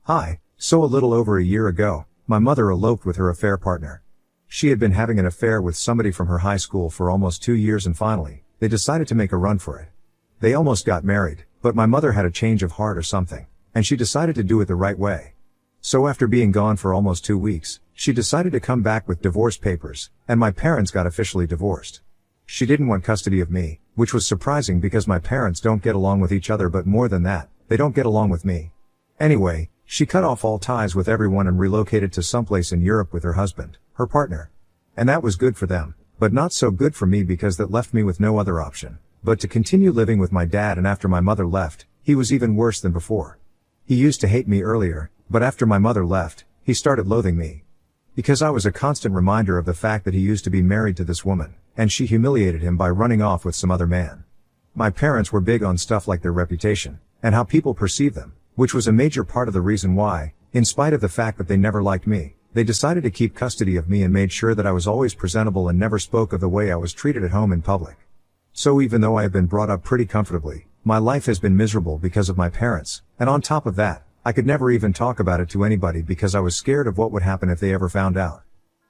Hi, so a little over a year ago, my mother eloped with her affair partner. She had been having an affair with somebody from her high school for almost 2 years and finally, they decided to make a run for it. They almost got married, but my mother had a change of heart or something, and she decided to do it the right way. So after being gone for almost 2 weeks, she decided to come back with divorce papers, and my parents got officially divorced. She didn't want custody of me, which was surprising because my parents don't get along with each other, but more than that, they don't get along with me. Anyway, she cut off all ties with everyone and relocated to someplace in Europe with her husband, her partner. And that was good for them, but not so good for me because that left me with no other option but to continue living with my dad, and after my mother left, he was even worse than before. He used to hate me earlier, but after my mother left, he started loathing me. Because I was a constant reminder of the fact that he used to be married to this woman, and she humiliated him by running off with some other man. My parents were big on stuff like their reputation, and how people perceive them, which was a major part of the reason why, in spite of the fact that they never liked me, they decided to keep custody of me and made sure that I was always presentable and never spoke of the way I was treated at home in public. So even though I have been brought up pretty comfortably, my life has been miserable because of my parents, and on top of that, I could never even talk about it to anybody because I was scared of what would happen if they ever found out.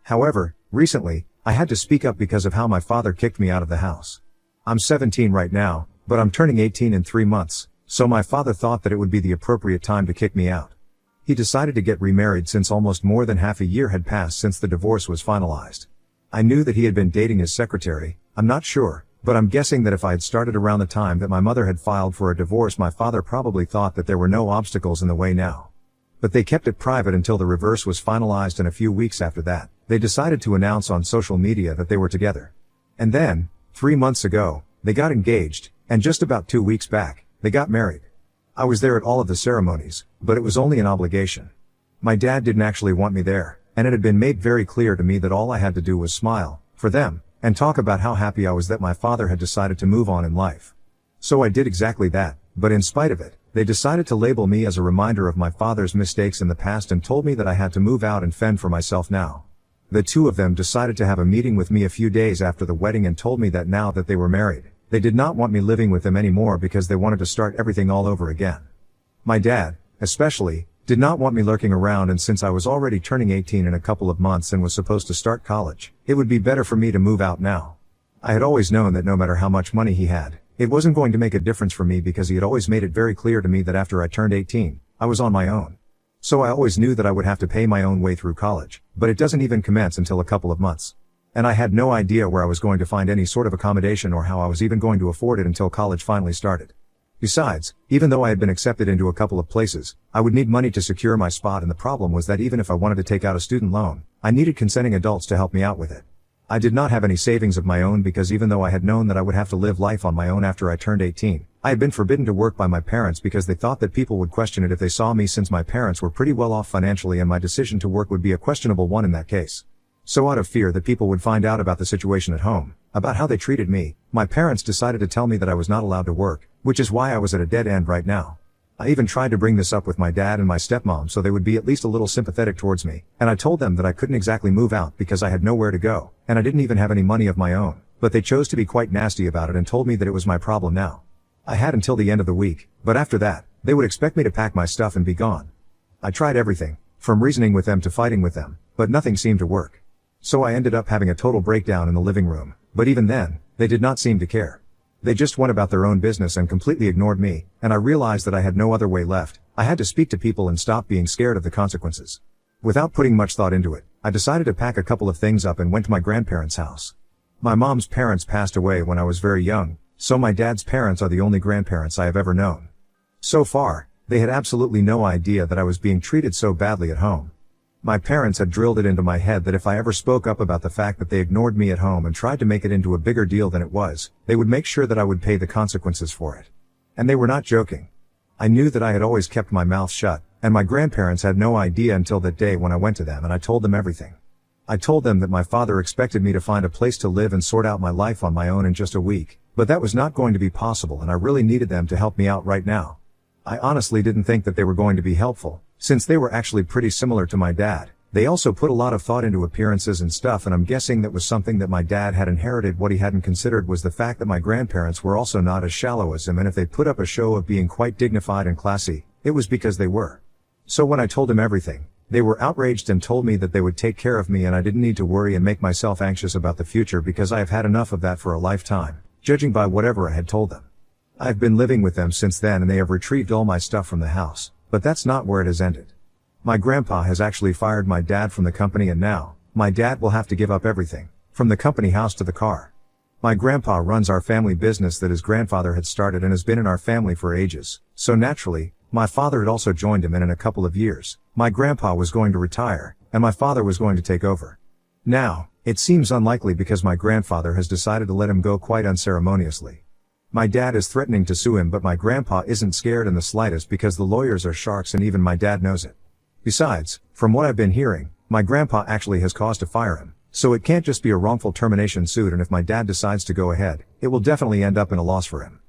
However, recently, I had to speak up because of how my father kicked me out of the house. I'm 17 right now, but I'm turning 18 in 3 months, so my father thought that it would be the appropriate time to kick me out. He decided to get remarried since almost more than half a year had passed since the divorce was finalized. I knew that he had been dating his secretary, I'm not sure, but I'm guessing that if I had started around the time that my mother had filed for a divorce, my father probably thought that there were no obstacles in the way now. But they kept it private until the reverse was finalized, and a few weeks after that, they decided to announce on social media that they were together. And then, 3 months ago, they got engaged, and just about 2 weeks back, they got married. I was there at all of the ceremonies, but it was only an obligation. My dad didn't actually want me there, and it had been made very clear to me that all I had to do was smile, for them, and talk about how happy I was that my father had decided to move on in life. So I did exactly that, but in spite of it, they decided to label me as a reminder of my father's mistakes in the past and told me that I had to move out and fend for myself now. The two of them decided to have a meeting with me a few days after the wedding and told me that now that they were married, they did not want me living with them anymore because they wanted to start everything all over again. My dad, especially, did not want me lurking around, and since I was already turning 18 in a couple of months and was supposed to start college, it would be better for me to move out now. I had always known that no matter how much money he had, it wasn't going to make a difference for me because he had always made it very clear to me that after I turned 18, I was on my own. So I always knew that I would have to pay my own way through college, but it doesn't even commence until a couple of months. And I had no idea where I was going to find any sort of accommodation or how I was even going to afford it until college finally started. Besides, even though I had been accepted into a couple of places, I would need money to secure my spot, and the problem was that even if I wanted to take out a student loan, I needed consenting adults to help me out with it. I did not have any savings of my own because even though I had known that I would have to live life on my own after I turned 18, I had been forbidden to work by my parents because they thought that people would question it if they saw me, since my parents were pretty well off financially and my decision to work would be a questionable one in that case. So out of fear that people would find out about the situation at home, about how they treated me, my parents decided to tell me that I was not allowed to work, which is why I was at a dead end right now. I even tried to bring this up with my dad and my stepmom so they would be at least a little sympathetic towards me, and I told them that I couldn't exactly move out because I had nowhere to go, and I didn't even have any money of my own, but they chose to be quite nasty about it and told me that it was my problem now. I had until the end of the week, but after that, they would expect me to pack my stuff and be gone. I tried everything, from reasoning with them to fighting with them, but nothing seemed to work. So I ended up having a total breakdown in the living room, but even then, they did not seem to care. They just went about their own business and completely ignored me, and I realized that I had no other way left. I had to speak to people and stop being scared of the consequences. Without putting much thought into it, I decided to pack a couple of things up and went to my grandparents' house. My mom's parents passed away when I was very young, so my dad's parents are the only grandparents I have ever known. So far, they had absolutely no idea that I was being treated so badly at home. My parents had drilled it into my head that if I ever spoke up about the fact that they ignored me at home and tried to make it into a bigger deal than it was, they would make sure that I would pay the consequences for it. And they were not joking. I knew that I had always kept my mouth shut, and my grandparents had no idea until that day when I went to them and I told them everything. I told them that my father expected me to find a place to live and sort out my life on my own in just a week, but that was not going to be possible, and I really needed them to help me out right now. I honestly didn't think that they were going to be helpful, since they were actually pretty similar to my dad. They also put a lot of thought into appearances and stuff, and I'm guessing that was something that my dad had inherited. What he hadn't considered was the fact that my grandparents were also not as shallow as him, and if they put up a show of being quite dignified and classy, it was because they were. So when I told him everything, they were outraged and told me that they would take care of me and I didn't need to worry and make myself anxious about the future because I have had enough of that for a lifetime, judging by whatever I had told them. I've been living with them since then and they have retrieved all my stuff from the house, but that's not where it has ended. My grandpa has actually fired my dad from the company and now, my dad will have to give up everything, from the company house to the car. My grandpa runs our family business that his grandfather had started and has been in our family for ages, so naturally, my father had also joined him and in a couple of years, my grandpa was going to retire, and my father was going to take over. Now, it seems unlikely because my grandfather has decided to let him go quite unceremoniously. My dad is threatening to sue him but my grandpa isn't scared in the slightest because the lawyers are sharks and even my dad knows it. Besides, from what I've been hearing, my grandpa actually has cause to fire him, so it can't just be a wrongful termination suit and if my dad decides to go ahead, it will definitely end up in a loss for him.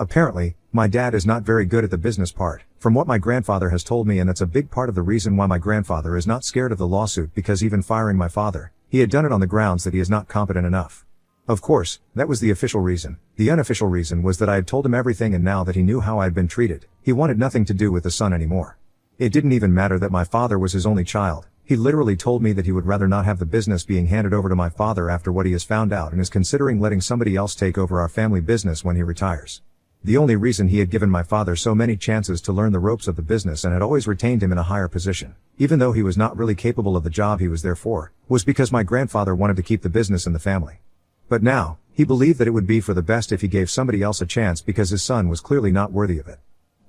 Apparently, my dad is not very good at the business part, from what my grandfather has told me and that's a big part of the reason why my grandfather is not scared of the lawsuit because even firing my father, he had done it on the grounds that he is not competent enough. Of course, that was the official reason. The unofficial reason was that I had told him everything and now that he knew how I had been treated, he wanted nothing to do with the son anymore. It didn't even matter that my father was his only child, he literally told me that he would rather not have the business being handed over to my father after what he has found out and is considering letting somebody else take over our family business when he retires. The only reason he had given my father so many chances to learn the ropes of the business and had always retained him in a higher position, even though he was not really capable of the job he was there for, was because my grandfather wanted to keep the business in the family. But now, he believed that it would be for the best if he gave somebody else a chance because his son was clearly not worthy of it.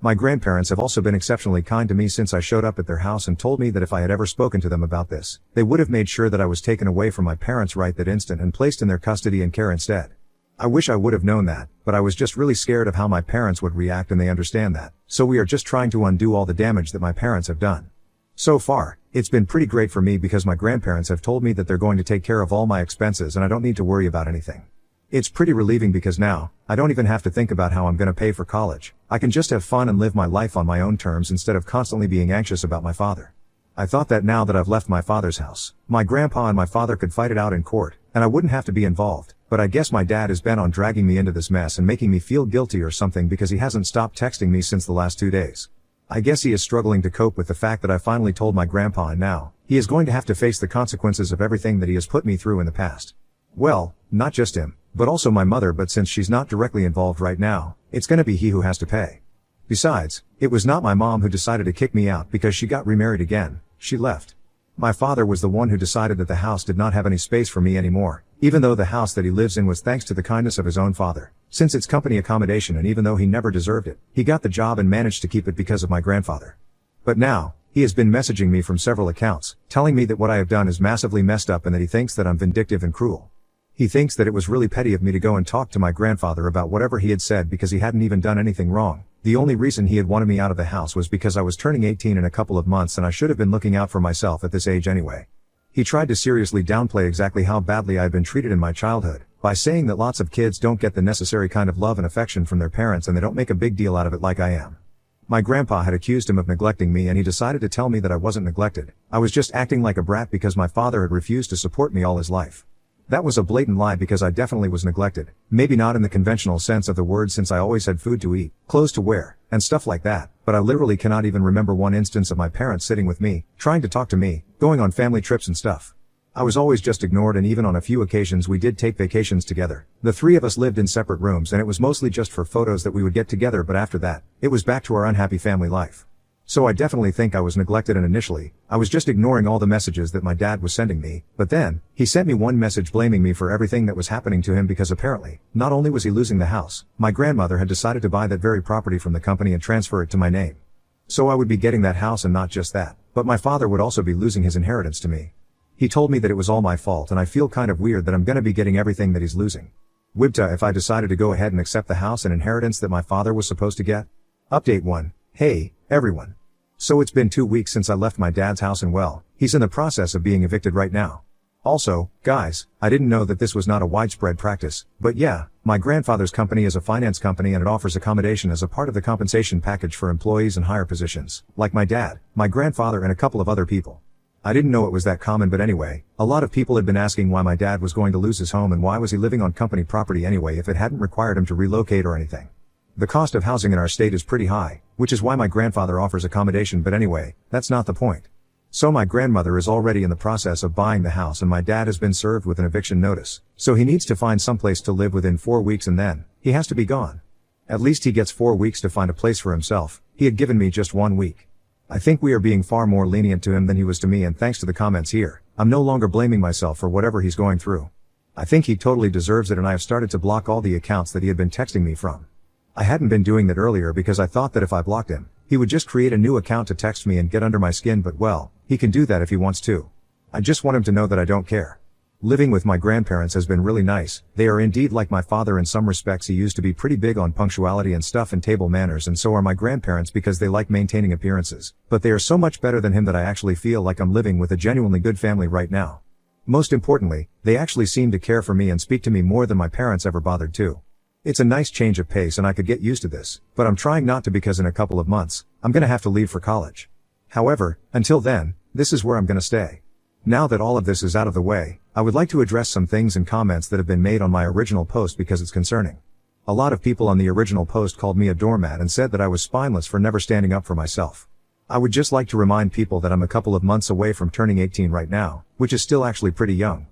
My grandparents have also been exceptionally kind to me since I showed up at their house and told me that if I had ever spoken to them about this, they would have made sure that I was taken away from my parents right that instant and placed in their custody and care instead. I wish I would have known that, but I was just really scared of how my parents would react and they understand that, so we are just trying to undo all the damage that my parents have done. So far, it's been pretty great for me because my grandparents have told me that they're going to take care of all my expenses and I don't need to worry about anything. It's pretty relieving because now, I don't even have to think about how I'm gonna pay for college. I can just have fun and live my life on my own terms instead of constantly being anxious about my father. I thought that now that I've left my father's house, my grandpa and my father could fight it out in court, and I wouldn't have to be involved, but I guess my dad is bent on dragging me into this mess and making me feel guilty or something because he hasn't stopped texting me since the last 2 days. I guess he is struggling to cope with the fact that I finally told my grandpa and now, he is going to have to face the consequences of everything that he has put me through in the past. Well, not just him, but also my mother but since she's not directly involved right now, it's gonna be he who has to pay. Besides, it was not my mom who decided to kick me out because she got remarried again, she left. My father was the one who decided that the house did not have any space for me anymore, even though the house that he lives in was thanks to the kindness of his own father, since it's company accommodation and even though he never deserved it, he got the job and managed to keep it because of my grandfather. But now, he has been messaging me from several accounts, telling me that what I have done is massively messed up and that he thinks that I'm vindictive and cruel. He thinks that it was really petty of me to go and talk to my grandfather about whatever he had said because he hadn't even done anything wrong. The only reason he had wanted me out of the house was because I was turning 18 in a couple of months and I should have been looking out for myself at this age anyway. He tried to seriously downplay exactly how badly I had been treated in my childhood, by saying that lots of kids don't get the necessary kind of love and affection from their parents and they don't make a big deal out of it like I am. My grandpa had accused him of neglecting me and he decided to tell me that I wasn't neglected, I was just acting like a brat because my father had refused to support me all his life. That was a blatant lie because I definitely was neglected, maybe not in the conventional sense of the word since I always had food to eat, clothes to wear, and stuff like that, but I literally cannot even remember one instance of my parents sitting with me, trying to talk to me, going on family trips and stuff. I was always just ignored and even on a few occasions we did take vacations together. The three of us lived in separate rooms and it was mostly just for photos that we would get together but after that, it was back to our unhappy family life. So I definitely think I was neglected and initially, I was just ignoring all the messages that my dad was sending me, but then, he sent me one message blaming me for everything that was happening to him because apparently, not only was he losing the house, my grandmother had decided to buy that very property from the company and transfer it to my name. So I would be getting that house and not just that, but my father would also be losing his inheritance to me. He told me that it was all my fault and I feel kind of weird that I'm gonna be getting everything that he's losing. Wibta if I decided to go ahead and accept the house and inheritance that my father was supposed to get? Update 1. Hey, everyone. So it's been 2 weeks since I left my dad's house and well, he's in the process of being evicted right now. Also, guys, I didn't know that this was not a widespread practice, but yeah, my grandfather's company is a finance company and it offers accommodation as a part of the compensation package for employees in higher positions, like my dad, my grandfather and a couple of other people. I didn't know it was that common but anyway, a lot of people had been asking why my dad was going to lose his home and why was he living on company property anyway if it hadn't required him to relocate or anything. The cost of housing in our state is pretty high, which is why my grandfather offers accommodation, but anyway, that's not the point. So my grandmother is already in the process of buying the house and my dad has been served with an eviction notice, so he needs to find someplace to live within 4 weeks and then, he has to be gone. At least he gets 4 weeks to find a place for himself. He had given me just 1 week. I think we are being far more lenient to him than he was to me, and thanks to the comments here, I'm no longer blaming myself for whatever he's going through. I think he totally deserves it, and I have started to block all the accounts that he had been texting me from. I hadn't been doing that earlier because I thought that if I blocked him, he would just create a new account to text me and get under my skin, but well, he can do that if he wants to. I just want him to know that I don't care. Living with my grandparents has been really nice. They are indeed like my father in some respects. He used to be pretty big on punctuality and stuff and table manners, and so are my grandparents because they like maintaining appearances. But they are so much better than him that I actually feel like I'm living with a genuinely good family right now. Most importantly, they actually seem to care for me and speak to me more than my parents ever bothered to. It's a nice change of pace and I could get used to this, but I'm trying not to because in a couple of months, I'm gonna have to leave for college. However, until then, this is where I'm gonna stay. Now that all of this is out of the way, I would like to address some things and comments that have been made on my original post because it's concerning. A lot of people on the original post called me a doormat and said that I was spineless for never standing up for myself. I would just like to remind people that I'm a couple of months away from turning 18 right now, which is still actually pretty young.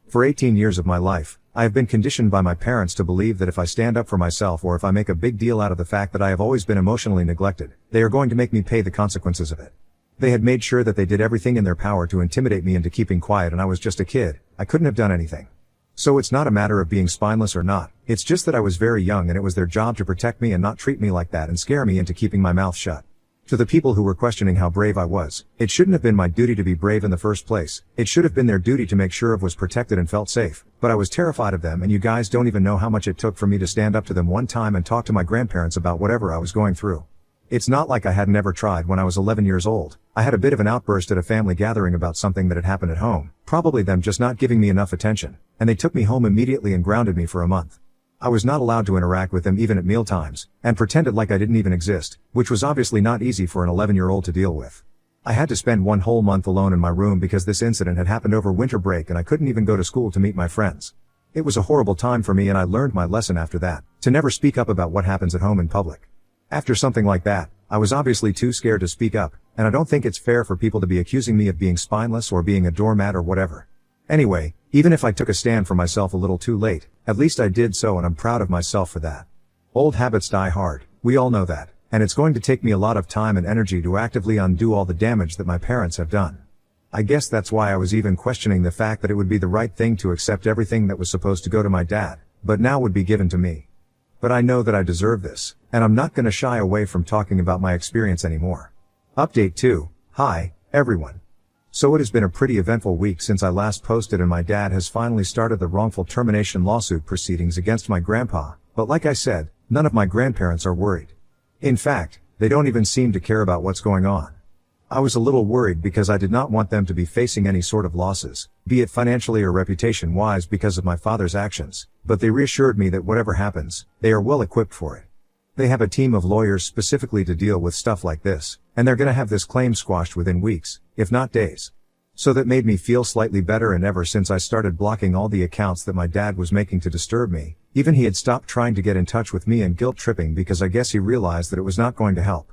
For 18 years of my life, I have been conditioned by my parents to believe that if I stand up for myself or if I make a big deal out of the fact that I have always been emotionally neglected, they are going to make me pay the consequences of it. They had made sure that they did everything in their power to intimidate me into keeping quiet, and I was just a kid. I couldn't have done anything. So it's not a matter of being spineless or not, it's just that I was very young and it was their job to protect me and not treat me like that and scare me into keeping my mouth shut. To the people who were questioning how brave I was, it shouldn't have been my duty to be brave in the first place. It should have been their duty to make sure I was protected and felt safe. But I was terrified of them, and you guys don't even know how much it took for me to stand up to them one time and talk to my grandparents about whatever I was going through. It's not like I had never tried. When I was 11 years old, I had a bit of an outburst at a family gathering about something that had happened at home, probably them just not giving me enough attention, and they took me home immediately and grounded me for a month. I was not allowed to interact with them even at meal times, and pretended like I didn't even exist, which was obviously not easy for an 11-year-old to deal with. I had to spend 1 whole month alone in my room because this incident had happened over winter break and I couldn't even go to school to meet my friends. It was a horrible time for me, and I learned my lesson after that, to never speak up about what happens at home in public. After something like that, I was obviously too scared to speak up, and I don't think it's fair for people to be accusing me of being spineless or being a doormat or whatever. Anyway, even if I took a stand for myself a little too late, at least I did so, and I'm proud of myself for that. Old habits die hard, we all know that, and it's going to take me a lot of time and energy to actively undo all the damage that my parents have done. I guess that's why I was even questioning the fact that it would be the right thing to accept everything that was supposed to go to my dad, but now would be given to me. But I know that I deserve this, and I'm not gonna shy away from talking about my experience anymore. Update 2. Hi, everyone. So it has been a pretty eventful week since I last posted, and my dad has finally started the wrongful termination lawsuit proceedings against my grandpa, but like I said, none of my grandparents are worried. In fact, they don't even seem to care about what's going on. I was a little worried because I did not want them to be facing any sort of losses, be it financially or reputation-wise, because of my father's actions, but they reassured me that whatever happens, they are well equipped for it. They have a team of lawyers specifically to deal with stuff like this, and they're gonna have this claim squashed within weeks, if not days. So that made me feel slightly better, and ever since I started blocking all the accounts that my dad was making to disturb me, even he had stopped trying to get in touch with me and guilt tripping because I guess he realized that it was not going to help.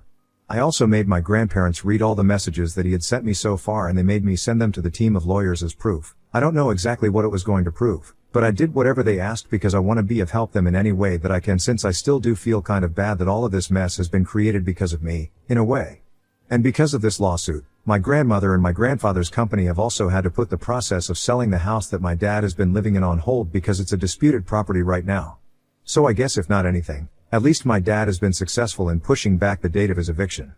I also made my grandparents read all the messages that he had sent me so far, and they made me send them to the team of lawyers as proof. I don't know exactly what it was going to prove, but I did whatever they asked because I want to be of help them in any way that I can, since I still do feel kind of bad that all of this mess has been created because of me, in a way. And because of this lawsuit, my grandmother and my grandfather's company have also had to put the process of selling the house that my dad has been living in on hold because it's a disputed property right now. So I guess if not anything, at least my dad has been successful in pushing back the date of his eviction.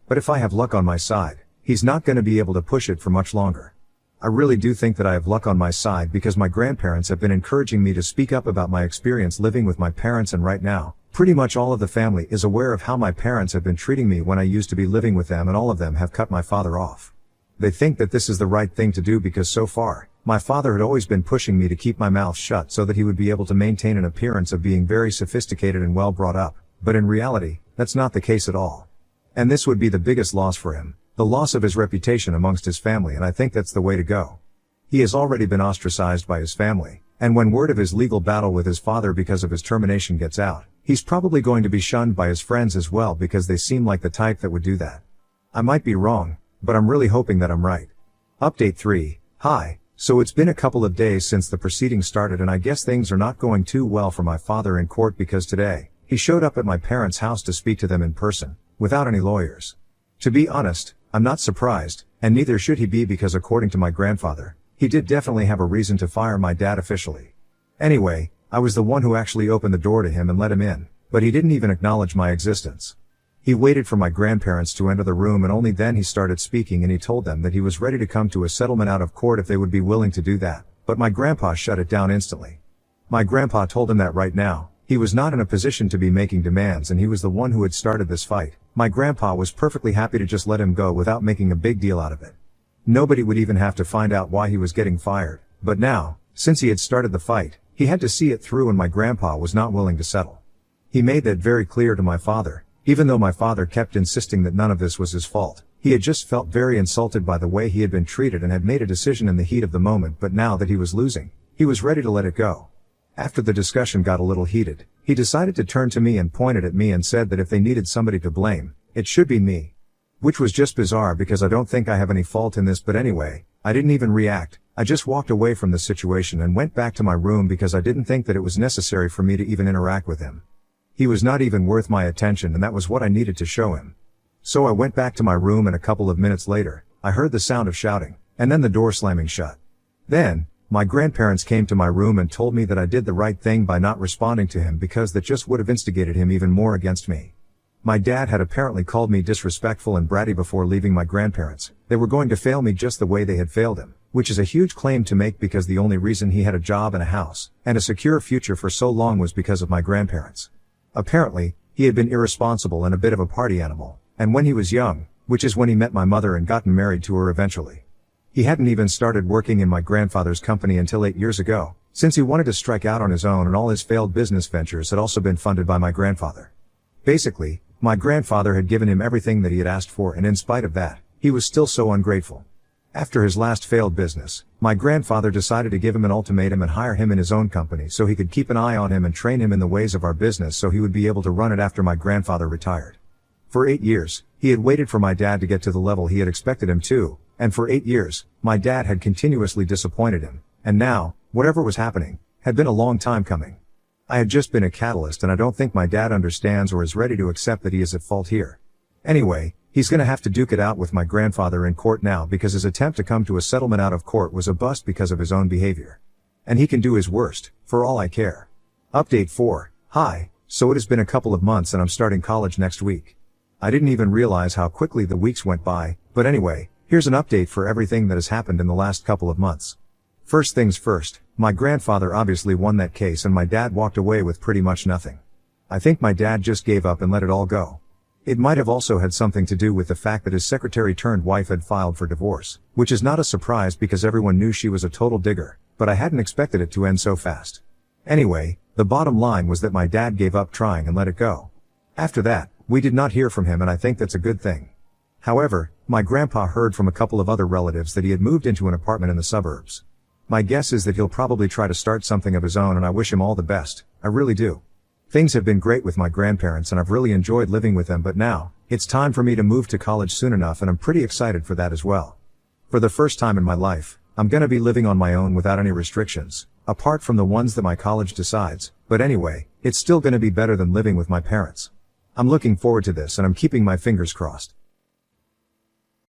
But if I have luck on my side, he's not going to be able to push it for much longer. I really do think that I have luck on my side because my grandparents have been encouraging me to speak up about my experience living with my parents, and right now, pretty much all of the family is aware of how my parents have been treating me when I used to be living with them, and all of them have cut my father off. They think that this is the right thing to do because so far, my father had always been pushing me to keep my mouth shut so that he would be able to maintain an appearance of being very sophisticated and well brought up, but in reality, that's not the case at all. And this would be the biggest loss for him, the loss of his reputation amongst his family, and I think that's the way to go. He has already been ostracized by his family, and when word of his legal battle with his father because of his termination gets out, He's probably going to be shunned by his friends as well because they seem like the type that would do that. I might be wrong, but I'm really hoping that I'm right. Update 3. Hi. So it's been a couple of days since the proceedings started and I guess things are not going too well for my father in court because today, he showed up at my parents' house to speak to them in person, without any lawyers. To be honest, I'm not surprised, and neither should he be because according to my grandfather, he did definitely have a reason to fire my dad officially. Anyway, I was the one who actually opened the door to him and let him in, but he didn't even acknowledge my existence. He waited for my grandparents to enter the room and only then he started speaking and he told them that he was ready to come to a settlement out of court if they would be willing to do that, but my grandpa shut it down instantly. My grandpa told him that right now, he was not in a position to be making demands and he was the one who had started this fight. My grandpa was perfectly happy to just let him go without making a big deal out of it. Nobody would even have to find out why he was getting fired, but now, since he had started the fight, he had to see it through and my grandpa was not willing to settle. He made that very clear to my father. Even though my father kept insisting that none of this was his fault, he had just felt very insulted by the way he had been treated and had made a decision in the heat of the moment, but now that he was losing, he was ready to let it go. After the discussion got a little heated, he decided to turn to me and pointed at me and said that if they needed somebody to blame, it should be me. Which was just bizarre because I don't think I have any fault in this, but anyway, I didn't even react. I just walked away from the situation and went back to my room because I didn't think that it was necessary for me to even interact with him. He was not even worth my attention and that was what I needed to show him. So I went back to my room and a couple of minutes later, I heard the sound of shouting, and then the door slamming shut. Then, my grandparents came to my room and told me that I did the right thing by not responding to him because that just would have instigated him even more against me. My dad had apparently called me disrespectful and bratty before leaving my grandparents. They were going to fail me just the way they had failed him, which is a huge claim to make because the only reason he had a job and a house, and a secure future for so long was because of my grandparents. Apparently, he had been irresponsible and a bit of a party animal, and when he was young, which is when he met my mother and gotten married to her eventually. He hadn't even started working in my grandfather's company until 8 years ago, since he wanted to strike out on his own and all his failed business ventures had also been funded by my grandfather. Basically, my grandfather had given him everything that he had asked for and in spite of that, he was still so ungrateful. After his last failed business, my grandfather decided to give him an ultimatum and hire him in his own company so he could keep an eye on him and train him in the ways of our business so he would be able to run it after my grandfather retired. For 8 years, he had waited for my dad to get to the level he had expected him to, and for 8 years, my dad had continuously disappointed him, and now, whatever was happening, had been a long time coming. I had just been a catalyst and I don't think my dad understands or is ready to accept that he is at fault here. Anyway, he's gonna have to duke it out with my grandfather in court now because his attempt to come to a settlement out of court was a bust because of his own behavior. And he can do his worst, for all I care. Update 4. Hi. So it has been a couple of months and I'm starting college next week. I didn't even realize how quickly the weeks went by, but anyway, here's an update for everything that has happened in the last couple of months. First things first, my grandfather obviously won that case and my dad walked away with pretty much nothing. I think my dad just gave up and let it all go. It might have also had something to do with the fact that his secretary-turned-wife had filed for divorce, which is not a surprise because everyone knew she was a total digger, but I hadn't expected it to end so fast. Anyway, the bottom line was that my dad gave up trying and let it go. After that, we did not hear from him and I think that's a good thing. However, my grandpa heard from a couple of other relatives that he had moved into an apartment in the suburbs. My guess is that he'll probably try to start something of his own and I wish him all the best, I really do. Things have been great with my grandparents and I've really enjoyed living with them, but now, it's time for me to move to college soon enough and I'm pretty excited for that as well. For the first time in my life, I'm gonna be living on my own without any restrictions, apart from the ones that my college decides, but anyway, it's still gonna be better than living with my parents. I'm looking forward to this and I'm keeping my fingers crossed.